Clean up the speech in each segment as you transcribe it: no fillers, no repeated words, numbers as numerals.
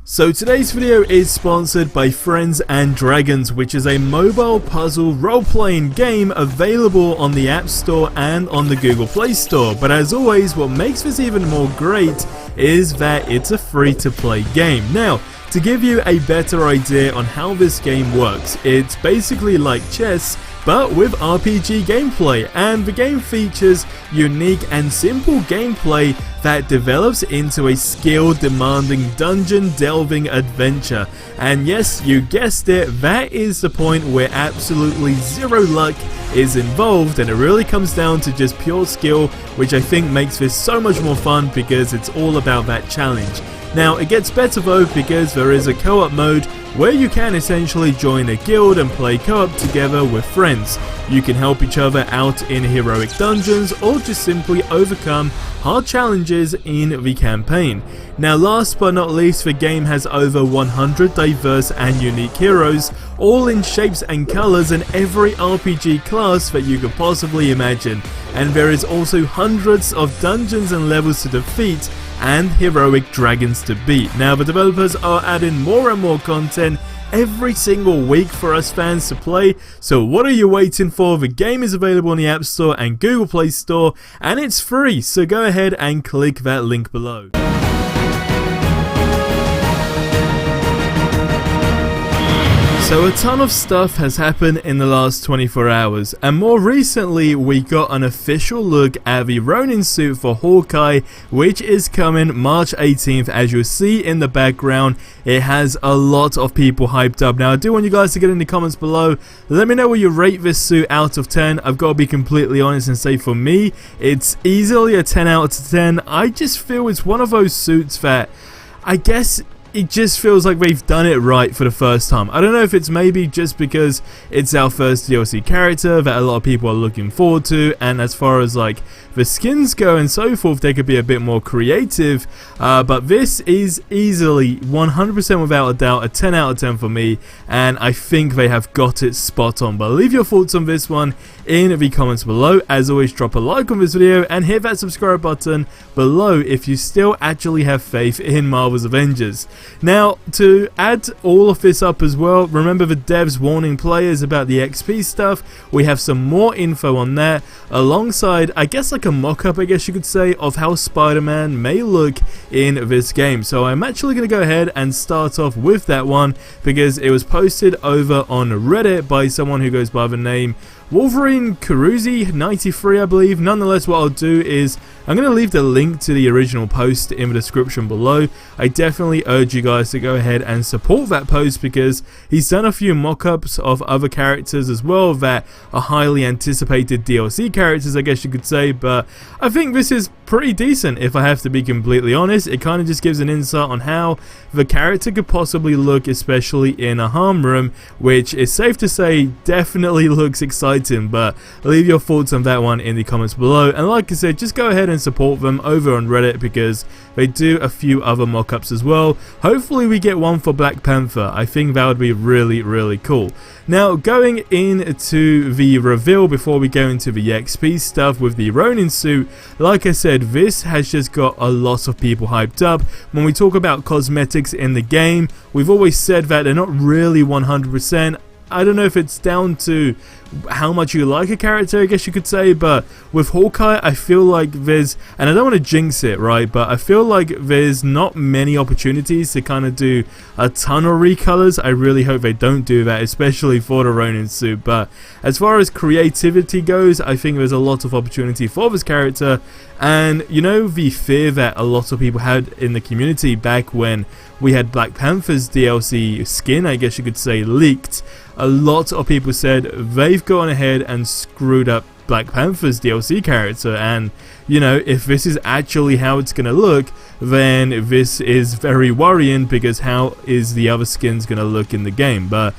So today's video is sponsored by Friends and Dragons, which is a mobile puzzle role-playing game available on the App Store and on the Google Play Store. But as always, what makes this even more great is that it's a free-to-play game. Now, to give you a better idea on how this game works, it's basically like chess, but with RPG gameplay, and the game features unique and simple gameplay that develops into a skill-demanding dungeon-delving adventure. And yes, you guessed it, that is the point where absolutely zero luck is involved, and it really comes down to just pure skill, which I think makes this so much more fun because it's all about that challenge. Now, it gets better though because there is a co-op mode where you can essentially join a guild and play co-op together with friends. You can help each other out in heroic dungeons or just simply overcome hard challenges in the campaign. Now, last but not least, the game has over 100 diverse and unique heroes, all in shapes and colors in every RPG class that you could possibly imagine. And there is also hundreds of dungeons and levels to defeat and heroic dragons to beat. Now, the developers are adding more and more content every single week for us fans to play, so what are you waiting for? The game is available on the App Store and Google Play Store, and it's free, so go ahead and click that link below. So a ton of stuff has happened in the last 24 hours, and more recently we got an official look at the Ronin suit for Hawkeye, which is coming March 18th. As you'll see in the background, it has a lot of people hyped up. Now, I do want you guys to get in the comments below, let me know where you rate this suit out of 10. I've got to be completely honest and say, for me, it's easily a 10 out of 10. I just feel it's one of those suits that, I guess, it just feels like they've done it right for the first time. I don't know if it's maybe just because it's our first DLC character that a lot of people are looking forward to, and as far as like the skins go and so forth, they could be a bit more creative, but this is easily 100% without a doubt a 10 out of 10 for me, and I think they have got it spot on. But leave your thoughts on this one in the comments below. As always, drop a like on this video and hit that subscribe button below if you still actually have faith in Marvel's Avengers. Now, to add all of this up as well, remember the devs warning players about the XP stuff. We have some more info on that, alongside, I guess, like a mock-up, I guess you could say, of how Spider-Man may look in this game. So I'm actually going to go ahead and start off with that one, because it was posted over on Reddit by someone who goes by the name Wolverine Caruzi 93, I believe. Nonetheless, what I'll do is I'm going to leave the link to the original post in the description below. I definitely urge you guys to go ahead and support that post, because he's done a few mock-ups of other characters as well that are highly anticipated DLC characters, I guess you could say. But I think this is pretty decent, if I have to be completely honest. It kind of just gives an insight on how the character could possibly look, especially in a harm room, which is safe to say definitely looks exciting. But leave your thoughts on that one in the comments below, and like I said, just go ahead and support them over on Reddit, because they do a few other mock-ups as well. Hopefully we get one for Black Panther. I think that would be really cool. Now, going into the reveal before we go into the XP stuff with the Ronin suit, like I said, this has just got a lot of people hyped up. When we talk about cosmetics in the game, we've always said that they're not really 100%. I don't know if it's down to how much you like a character, I guess you could say, but with Hawkeye, I feel like there's, and I don't want to jinx it, right, but I feel like there's not many opportunities to kind of do a ton of recolors. I really hope they don't do that, especially for the Ronin suit. But as far as creativity goes, I think there's a lot of opportunity for this character. And you know, the fear that a lot of people had in the community back when we had Black Panther's DLC skin, I guess you could say, leaked, a lot of people said they've gone ahead and screwed up Black Panther's DLC character, and you know, if this is actually how it's gonna look, then this is very worrying, because how is the other skins gonna look in the game? But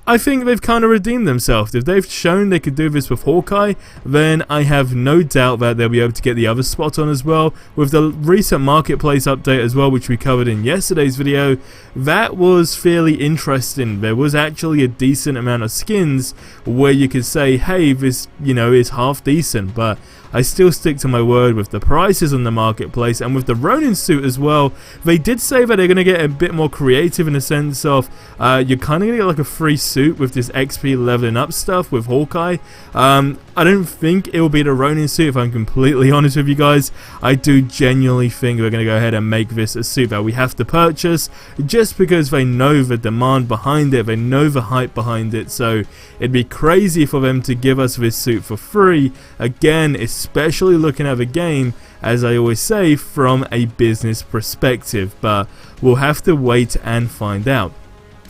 I think they've kind of redeemed themselves. If they've shown they could do this with Hawkeye, then I have no doubt that they'll be able to get the other spot on as well. With the recent marketplace update as well, which we covered in yesterday's video, that was fairly interesting. There was actually a decent amount of skins where you could say, hey, this, you know, is half decent. But I still stick to my word with the prices on the marketplace, and with the Ronin suit as well. They did say that they're going to get a bit more creative in the sense of you're kind of going to get like a free suit with this XP leveling up stuff with Hawkeye. I don't think it will be the Ronin suit, if I'm completely honest with you guys. I do genuinely think we're going to go ahead and make this a suit that we have to purchase, just because they know the demand behind it, they know the hype behind it. So it'd be crazy for them to give us this suit for free, again, especially looking at the game, as I always say, from a business perspective. But we'll have to wait and find out.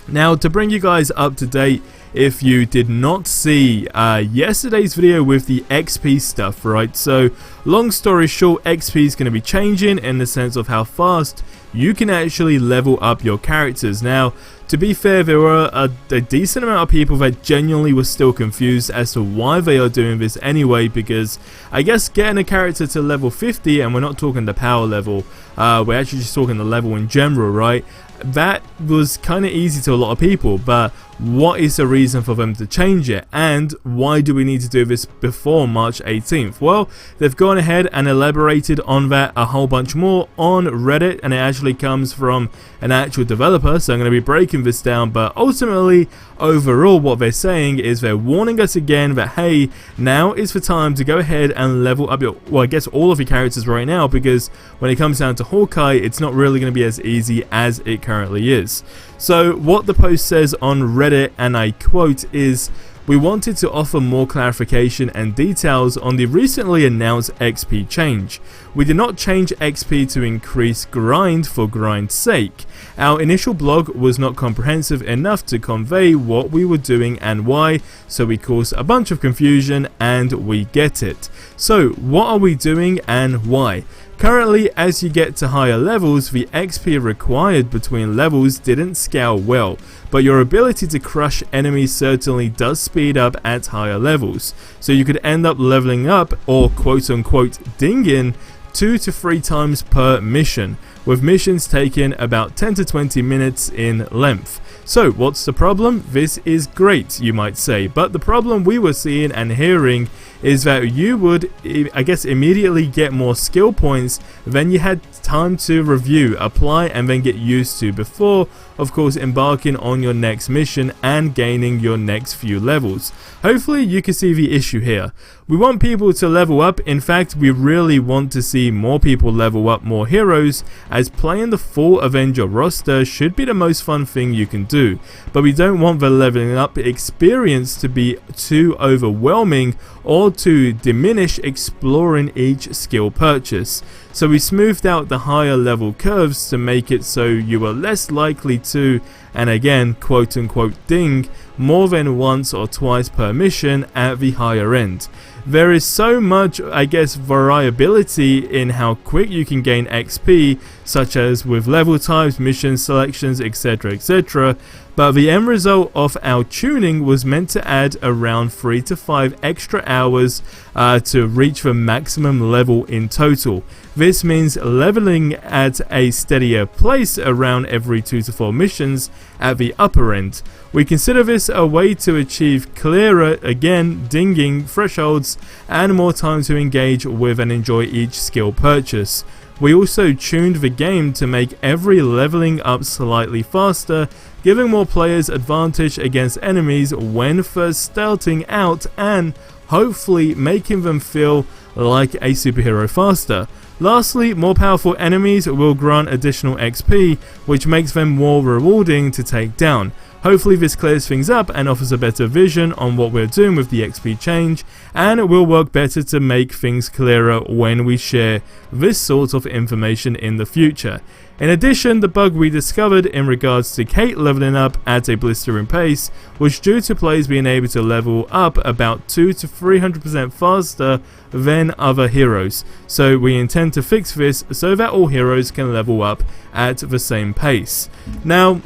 Now, to bring you guys up to date, if you did not see yesterday's video with the XP stuff, right? So, long story short, XP is going to be changing in the sense of how fast you can actually level up your characters. Now, to be fair, there were a decent amount of people that genuinely were still confused as to why they are doing this anyway, because I guess getting a character to level 50, and we're not talking the power level, we're actually just talking the level in general, right? That was kind of easy to a lot of people, but what is the reason for them to change it, and why do we need to do this before March 18th? Well, they've gone ahead and elaborated on that a whole bunch more on Reddit, and it actually comes from an actual developer, so I'm going to be breaking this down. But ultimately, overall, what they're saying is they're warning us again that, hey, now is the time to go ahead and level up your, well, I guess all of your characters right now, because when it comes down to Hawkeye, it's not really going to be as easy as it currently is. So what the post says on Reddit, and I quote, is, "We wanted to offer more clarification and details on the recently announced XP change. We did not change XP to increase grind for grind's sake. Our initial blog was not comprehensive enough to convey what we were doing and why, so we caused a bunch of confusion, and we get it. So what are we doing and why? Currently, as you get to higher levels, the XP required between levels didn't scale well, but your ability to crush enemies certainly does speed up at higher levels, so you could end up leveling up, or quote unquote dinging, 2 to 3 times per mission, with missions taking about 10 to 20 minutes in length. So what's the problem? This is great, you might say, but the problem we were seeing and hearing is that you would, I guess, immediately get more skill points than you had time to review, apply, and then get used to before, of course, embarking on your next mission and gaining your next few levels. Hopefully you can see the issue here. We want people to level up. In fact, we really want to see more people level up more heroes, as playing the full Avenger roster should be the most fun thing you can do, but we don't want the leveling up experience to be too overwhelming or to diminish exploring each skill purchase. So we smoothed out the higher level curves to make it so you are less likely to, and again, quote unquote ding, more than once or twice per mission at the higher end. There is so much, I guess, variability in how quick you can gain XP, such as with level types, mission selections, etc, etc, but the end result of our tuning was meant to add around 3 to 5 extra hours to reach the maximum level in total. This means leveling at a steadier pace around every 2 to 4 missions at the upper end. We consider this a way to achieve clearer, again, dinging thresholds and more time to engage with and enjoy each skill purchase. We also tuned the game to make every leveling up slightly faster, giving more players advantage against enemies when first starting out, and hopefully making them feel like a superhero faster. Lastly, more powerful enemies will grant additional XP, which makes them more rewarding to take down. Hopefully this clears things up and offers a better vision on what we're doing with the XP change, and it will work better to make things clearer when we share this sort of information in the future. In addition, the bug we discovered in regards to Kate leveling up at a blistering pace was due to players being able to level up about 200 to 300% faster than other heroes. So we intend to fix this so that all heroes can level up at the same pace. Now,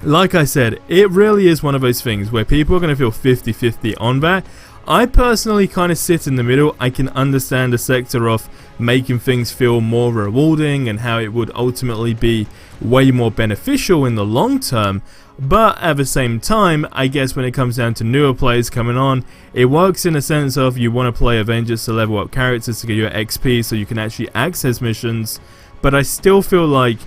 like I said, it really is one of those things where people are going to feel 50-50 on that. I personally kind of sit in the middle. I can understand the sector of making things feel more rewarding and how it would ultimately be way more beneficial in the long term, but at the same time, I guess when it comes down to newer players coming on, it works in a sense of you want to play Avengers to level up characters to get your XP so you can actually access missions, but I still feel like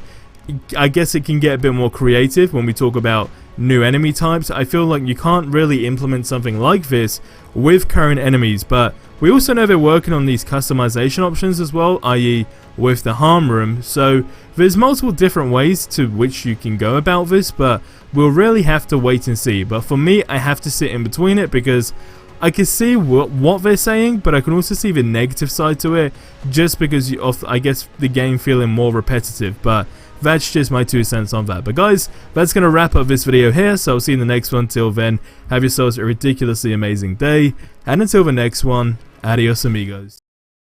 I guess it can get a bit more creative when we talk about new enemy types. I feel like you can't really implement something like this with current enemies, but we also know they're working on these customization options as well, i.e. with the harm room, so there's multiple different ways to which you can go about this, but we'll really have to wait and see. But for me, I have to sit in between it because I can see what they're saying, but I can also see the negative side to it, just because of, I guess, the game feeling more repetitive. But that's just my 2 cents on that. But guys, that's going to wrap up this video here, so I'll see you in the next one. Till then, have yourselves a ridiculously amazing day, and until the next one, adios amigos.